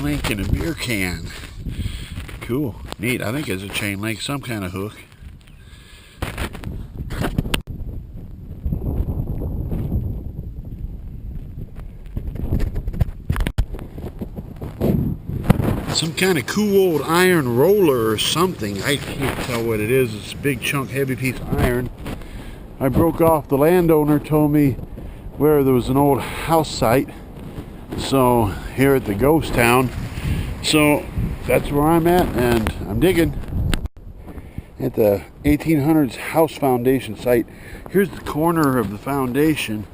link and a beer can. Cool, neat. I think it's a chain link, some kind of hook. Some kind of cool old iron roller or something. I can't tell what it is. It's a big chunk, heavy piece of iron. I broke off. The landowner told me where there was an old house site. So here at the ghost town. So that's where I'm at, and I'm digging at the 1800s house foundation site. Here's the corner of the foundation,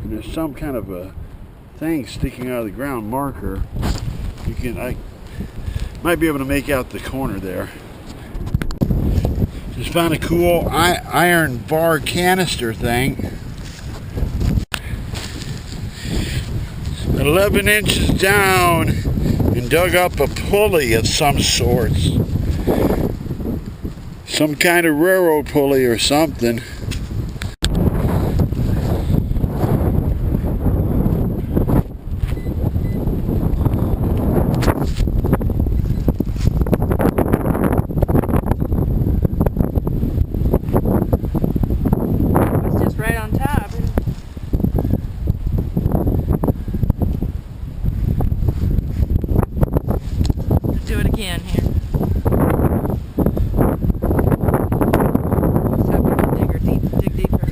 and there's some kind of a thing sticking out of the ground, marker. I might be able to make out the corner there. Just found a cool iron bar canister thing. 11 inches down, and dug up a pulley of some sorts. Some kind of railroad pulley or something. It's just right on top. Do it again here. Except we can dig deeper.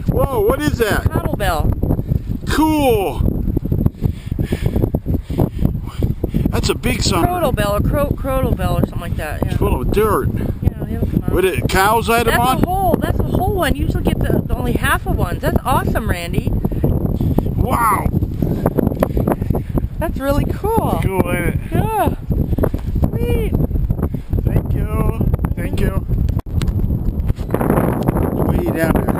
Whoa, what is that? Playbill. Cool. That's a big son. Playbill or Playbill or something like that. Yeah. It's full of dirt. Yeah, he'll come on. What it? Cows item on? That's a whole one. You usually get the only half of ones. That's awesome, Randy. Wow. That's really cool. Cool, ain't it? Yeah. Sweet. Thank you. Thank you. Way down there.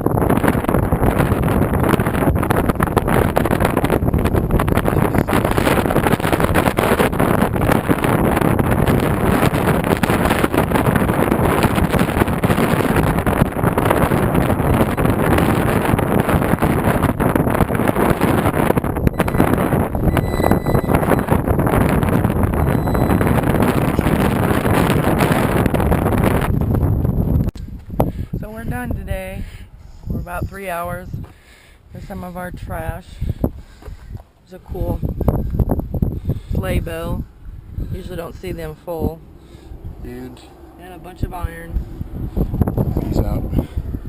So we're done today. We're about 3 hours for some of our trash. It's a cool Playbill. Usually don't see them full. And a bunch of iron. peace out.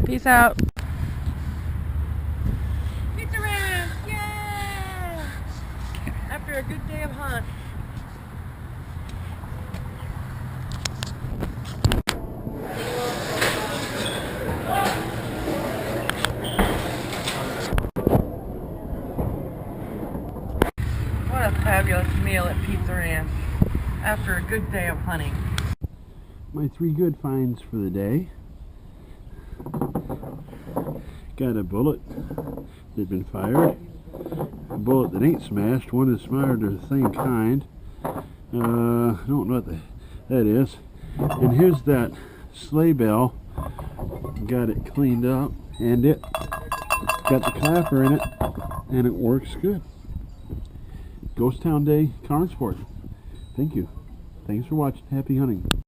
Peace out. Pizza Ranch! Yay! After a good day of hunt. What a fabulous meal at Pizza Ranch after a good day of hunting. My 3 good finds for the day. Got a bullet that's been fired. A bullet that ain't smashed. One is fired of the same kind. I don't know what that is. And here's that sleigh bell. Got it cleaned up, and it got the clapper in it, and it works good. Ghost Town Day, Carnsforth. Thank you. Thanks for watching. Happy hunting.